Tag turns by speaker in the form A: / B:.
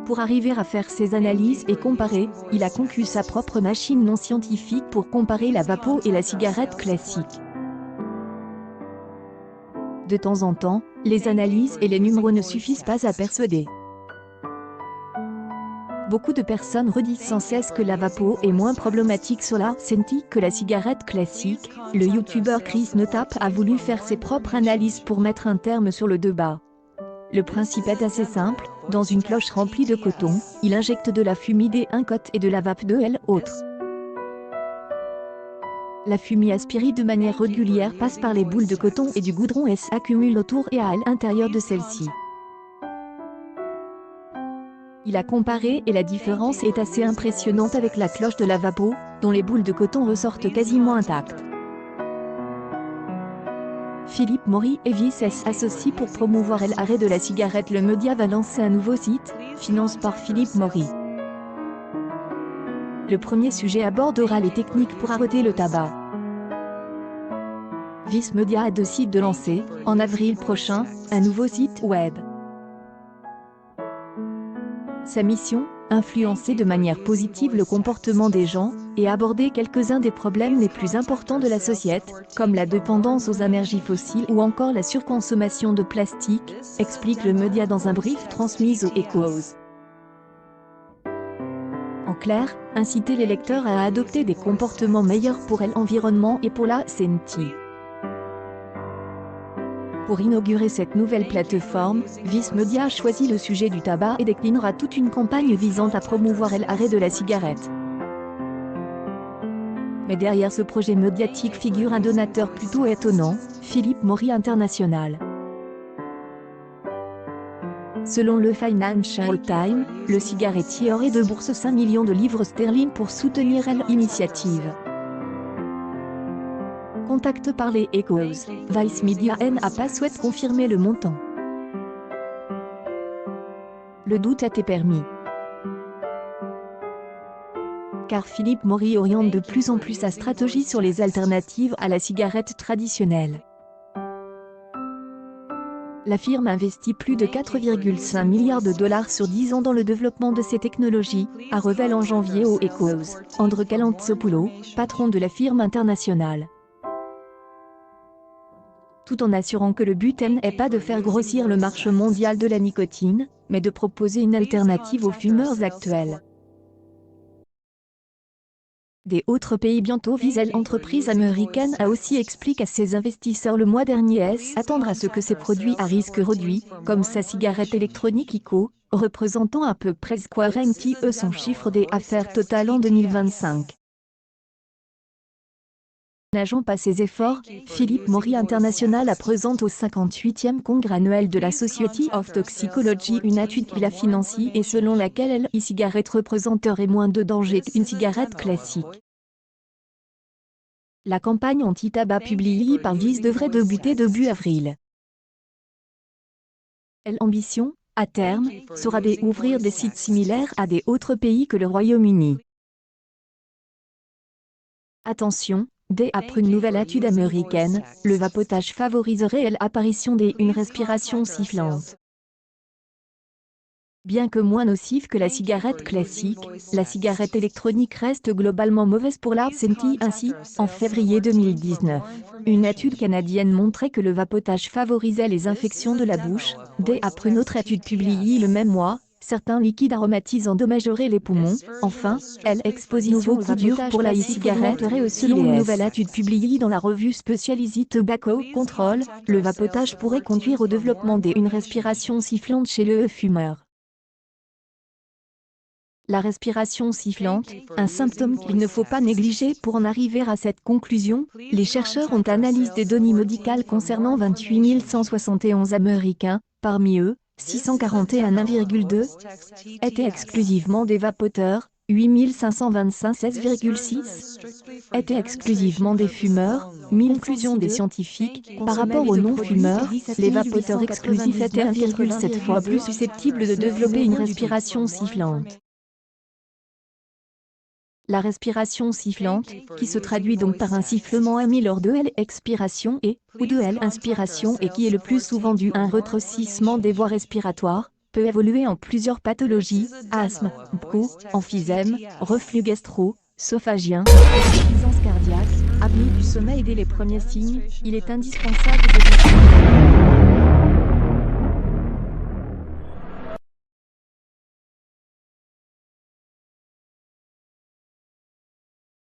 A: Pour arriver à faire ses analyses et comparer, il a conçu sa propre machine non scientifique pour comparer la vapo et la cigarette classique. De temps en temps, les analyses et les numéros ne suffisent pas à persuader. Beaucoup de personnes redisent sans cesse que la vapo est moins problématique sur la santé que la cigarette classique. Le youtubeur Chris Notap a voulu faire ses propres analyses pour mettre un terme sur le débat. Le principe est assez simple, dans une cloche remplie de coton, il injecte de la fumée D1 et de la vape de l'autre. La fumée aspirée de manière régulière passe par les boules de coton et du goudron et s'accumule autour et à l'intérieur de celle-ci. Il a comparé et la différence est assez impressionnante avec la cloche de la vapo, dont les boules de coton ressortent quasiment intactes. Philippe Maury et Vice s'associent pour promouvoir l'arrêt de la cigarette. Le média va lancer un nouveau site, financé par Philippe Maury. Le premier sujet abordera les techniques pour arrêter le tabac. Vice Media a décidé de lancer, en avril prochain, un nouveau site web. Sa mission, influencer de manière positive le comportement des gens, et aborder quelques-uns des problèmes les plus importants de la société, comme la dépendance aux énergies fossiles ou encore la surconsommation de plastique, explique le média dans un brief transmis aux Echos. En clair, inciter les lecteurs à adopter des comportements meilleurs pour l'environnement et pour la santé. Pour inaugurer cette nouvelle plateforme, Vice Media a choisi le sujet du tabac et déclinera toute une campagne visant à promouvoir l'arrêt de la cigarette. Mais derrière ce projet médiatique figure un donateur plutôt étonnant, Philippe Maury International. Selon le Financial Times, le cigarettier aurait de bourse 5 millions de livres sterling pour soutenir l'initiative. Contacté par les Echos, Vice Media n'a pas souhaité confirmer le montant. Le doute a été permis. Car Philippe Maury oriente de plus en plus sa stratégie sur les alternatives à la cigarette traditionnelle. La firme investit plus de 4,5 milliards de dollars sur 10 ans dans le développement de ces technologies, a révélé en janvier aux Echos, André Calantzopoulos, patron de la firme internationale. Tout en assurant que le but n'est pas de faire grossir le marché mondial de la nicotine, mais de proposer une alternative aux fumeurs actuels. Des autres pays bientôt visent. L'entreprise américaine a aussi expliqué à ses investisseurs le mois dernier attendre à ce que ces produits à risque réduit, comme sa cigarette électronique IQOS, représentant à peu près 40% son chiffre d'affaires total en 2025. N'ageant pas ses efforts, Philippe Maury International a présenté au 58e congrès annuel de la Society of Toxicology une étude qu'il a financée et selon laquelle l'e-cigarette représenterait moins de danger qu'une cigarette classique. La campagne anti-tabac publiée par Vice devrait débuter début avril. L'ambition, à terme, sera d'ouvrir des sites similaires à des autres pays que le Royaume-Uni. Attention! Après une nouvelle étude américaine, le vapotage favoriserait l'apparition d'une respiration sifflante. Bien que moins nocive que la cigarette classique, la cigarette électronique reste globalement mauvaise pour la santé. Ainsi, en février 2019, une étude canadienne montrait que le vapotage favorisait les infections de la bouche. Après une autre étude publiée le même mois, certains liquides aromatisants endommageraient les poumons. Enfin, l'exposition au coup dur pour la e-cigarette selon une nouvelle étude publiée dans la revue spécialisée Tobacco Control, le vapotage pourrait conduire au développement d'une respiration sifflante chez le fumeur. La respiration sifflante, un symptôme qu'il ne faut pas négliger pour en arriver à cette conclusion. Les chercheurs ont analysé des données médicales concernant 28 171 Américains, parmi eux, 641,2 étaient exclusivement des vapoteurs, 8 525 16,6 étaient exclusivement des fumeurs. Conclusion des scientifiques, par rapport aux non-fumeurs, les vapoteurs exclusifs étaient 1,7 fois plus susceptibles de développer une respiration sifflante. La respiration sifflante, qui se traduit donc par un sifflement émis lors de l'expiration ou de l'inspiration et qui est le plus souvent dû à un rétrécissement des voies respiratoires, peut évoluer en plusieurs pathologies, asthme, broncho, emphysème, reflux gastro-œsophagien, insuffisance cardiaque, apnée du sommeil. Dès les premiers signes, il est indispensable de consulter